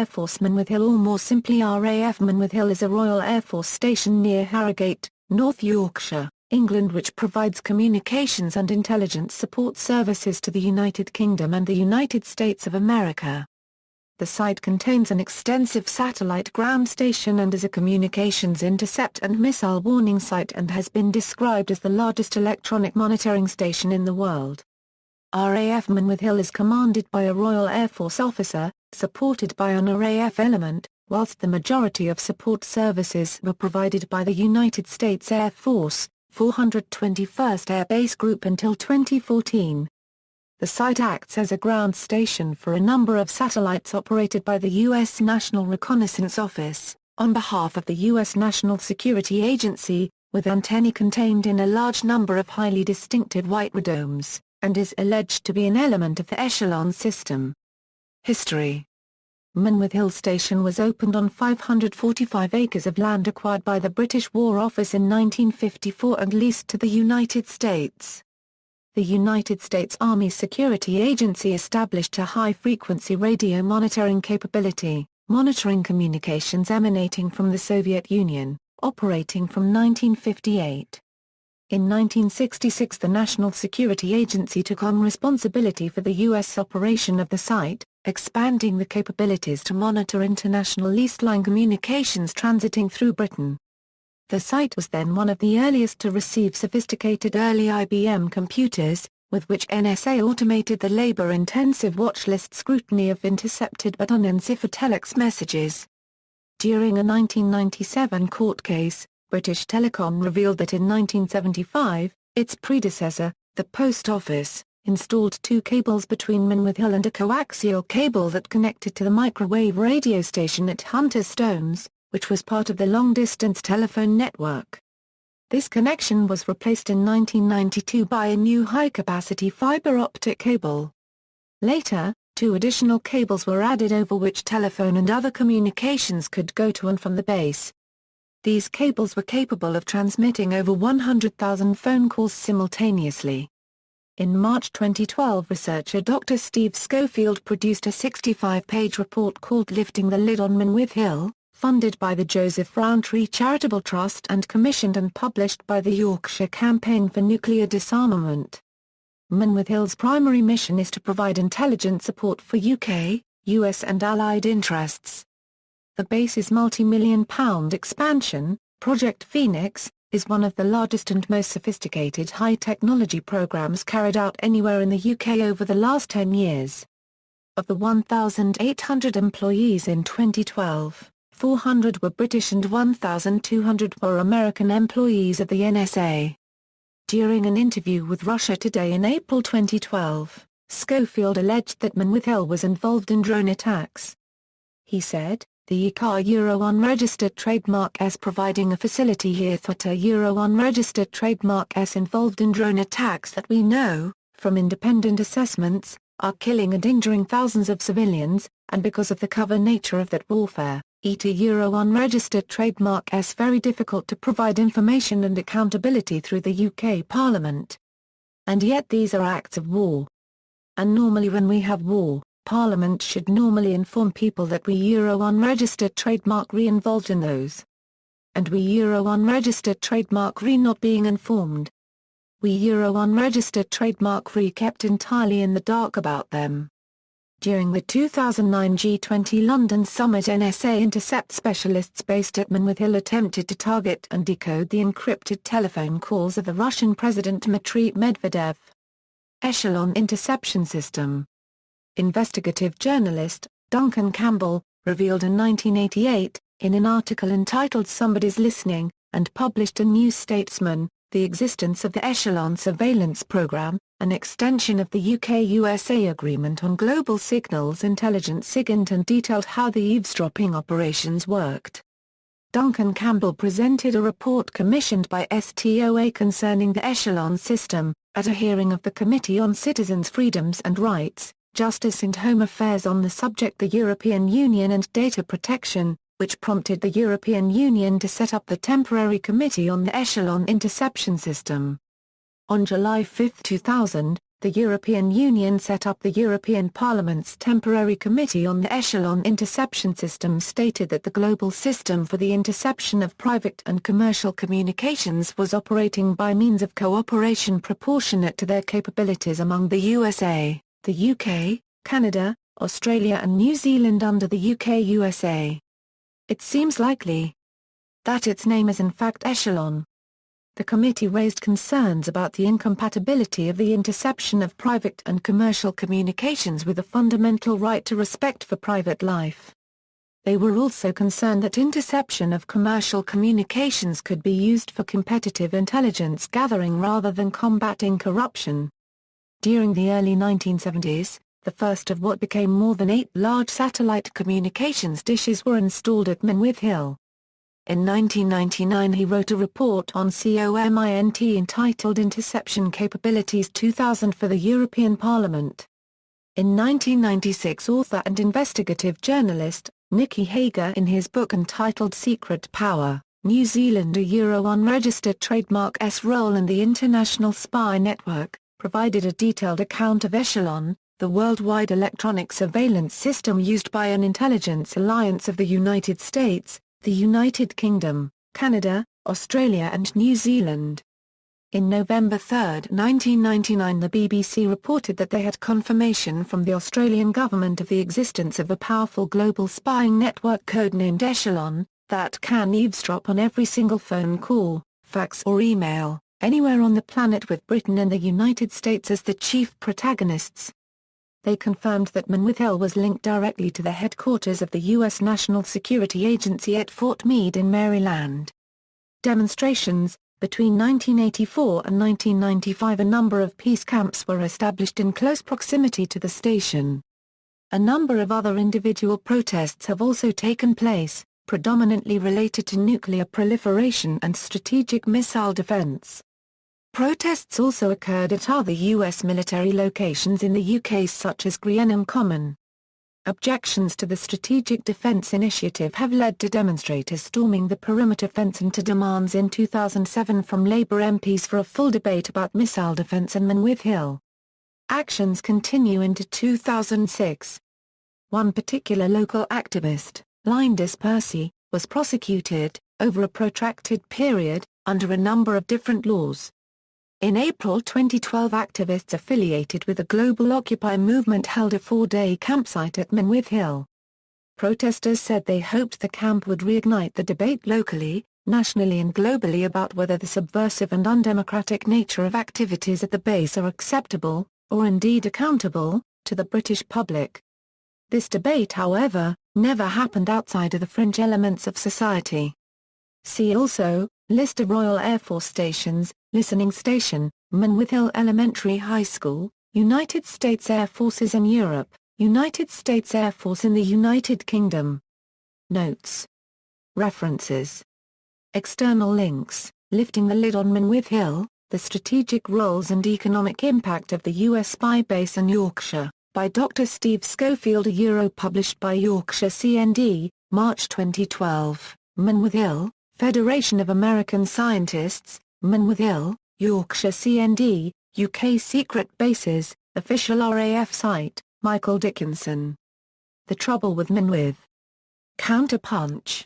Air Force Menwith Hill, or more simply RAF Menwith Hill, is a Royal Air Force station near Harrogate, North Yorkshire, England, which provides communications and intelligence support services to the United Kingdom and the United States of America. The site contains an extensive satellite ground station and is a communications intercept and missile warning site, and has been described as the largest electronic monitoring station in the world. RAF Menwith Hill is commanded by a Royal Air Force officer, supported by an RAF element, whilst the majority of support services were provided by the United States Air Force, 421st Air Base Group until 2014. The site acts as a ground station for a number of satellites operated by the U.S. National Reconnaissance Office, on behalf of the U.S. National Security Agency, with antennae contained in a large number of highly distinctive white radomes, and is alleged to be an element of the ALL system. History. Menwith Hill Station was opened on 545 acres of land acquired by the British War Office in 1954 and leased to the United States. The United States Army Security Agency established a high-frequency radio monitoring capability, monitoring communications emanating from the Soviet Union, operating from 1958. In 1966, the National Security Agency took on responsibility for the U.S. operation of the site, expanding the capabilities to monitor international leased-line communications transiting through Britain. The site was then one of the earliest to receive sophisticated early IBM computers, with which NSA automated the labor-intensive watchlist scrutiny of intercepted but unenciphered telex messages. During a 1997 court case, British Telecom revealed that in 1975, its predecessor, the Post Office, installed two cables between Menwith Hill and a coaxial cable that connected to the microwave radio station at Hunter Stones, which was part of the long-distance telephone network. This connection was replaced in 1992 by a new high-capacity fiber optic cable. Later, two additional cables were added over which telephone and other communications could go to and from the base. These cables were capable of transmitting over 100,000 phone calls simultaneously. In March 2012, researcher Dr. Steve Schofield produced a 65-page report called Lifting the Lid on Menwith Hill, funded by the Joseph Rowntree Charitable Trust and commissioned and published by the Yorkshire Campaign for Nuclear Disarmament. Menwith Hill's primary mission is to provide intelligence support for UK, US and Allied interests. The base's multi-million-pound expansion, Project Phoenix, is one of the largest and most sophisticated high-technology programs carried out anywhere in the UK over the last 10 years. Of the 1,800 employees in 2012, 400 were British and 1,200 were American employees of the NSA. During an interview with Russia Today in April 2012, Schofield alleged that Menwith Hill was involved in drone attacks. He said, "The ICAR Euro unregistered trademark S providing a facility here thought a Euro unregistered trademark S involved in drone attacks that we know, from independent assessments, are killing and injuring thousands of civilians, and because of the cover nature of that warfare, ETA Euro unregistered trademark S very difficult to provide information and accountability through the UK Parliament. And yet these are acts of war. And normally when we have war, Parliament should normally inform people that we Euro unregistered trademark re involved in those. And we Euro unregistered trademark re not being informed. We Euro unregistered trademark re kept entirely in the dark about them." During the 2009 G20 London Summit, NSA intercept specialists based at Menwith Hill attempted to target and decode the encrypted telephone calls of the Russian President Dmitry Medvedev. ALL interception system. Investigative journalist, Duncan Campbell, revealed in 1988, in an article entitled Somebody's Listening, and published in New Statesman, the existence of the ALL surveillance program, an extension of the UK-USA Agreement on Global Signals Intelligence SIGINT, and detailed how the eavesdropping operations worked. Duncan Campbell presented a report commissioned by STOA concerning the ALL system, at a hearing of the Committee on Citizens' Freedoms and Rights, Justice and Home Affairs on the subject the European Union and data protection, which prompted the European Union to set up the Temporary Committee on the ALL interception system. On July 5, 2000, the European Union set up the European Parliament's Temporary Committee on the ALL Interception System stated that the global system for the interception of private and commercial communications was operating by means of cooperation proportionate to their capabilities among the USA, the UK, Canada, Australia and New Zealand under the UK-USA. It seems likely that its name is in fact ALL. The committee raised concerns about the incompatibility of the interception of private and commercial communications with the fundamental right to respect for private life. They were also concerned that interception of commercial communications could be used for competitive intelligence gathering rather than combating corruption. During the early 1970s, the first of what became more than 8 large satellite communications dishes were installed at Menwith Hill. In 1999 he wrote a report on COMINT entitled Interception Capabilities 2000 for the European Parliament. In 1996 author and investigative journalist, Nicky Hager in his book entitled Secret Power, New Zealand a Unregistered Trademark's Role in the International Spy Network, provided a detailed account of ALL, the worldwide electronic surveillance system used by an intelligence alliance of the United States, the United Kingdom, Canada, Australia and New Zealand. In November 3, 1999 the BBC reported that they had confirmation from the Australian government of the existence of a powerful global spying network codenamed ALL, that can eavesdrop on every single phone call, fax or email, anywhere on the planet with Britain and the United States as the chief protagonists. They confirmed that Menwith Hill was linked directly to the headquarters of the U.S. National Security Agency at Fort Meade in Maryland. Demonstrations. Between 1984 and 1995 a number of peace camps were established in close proximity to the station. A number of other individual protests have also taken place, predominantly related to nuclear proliferation and strategic missile defense. Protests also occurred at other U.S. military locations in the UK such as Greenham Common. Objections to the Strategic Defence Initiative have led to demonstrators storming the perimeter fence and to demands in 2007 from Labour MPs for a full debate about missile defence in Menwith Hill. Actions continue into 2006. One particular local activist, Lindis Percy, was prosecuted, over a protracted period, under a number of different laws. In April 2012 activists affiliated with the Global Occupy movement held a 4-day campsite at Menwith Hill. Protesters said they hoped the camp would reignite the debate locally, nationally and globally about whether the subversive and undemocratic nature of activities at the base are acceptable, or indeed accountable, to the British public. This debate however, never happened outside of the fringe elements of society. See also, List of Royal Air Force stations, Listening Station, Menwith Hill Elementary High School, United States Air Forces in Europe, United States Air Force in the United Kingdom. Notes. References. External links, Lifting the Lid on Menwith Hill, The Strategic Roles and Economic Impact of the U.S. Spy Base in Yorkshire, by Dr. Steve Schofield published by Yorkshire CND, March 2012, Menwith Hill, Federation of American Scientists, Menwith Hill, Yorkshire CND, UK Secret Bases, official RAF site, Michael Dickinson. The Trouble with Menwith. Counterpunch.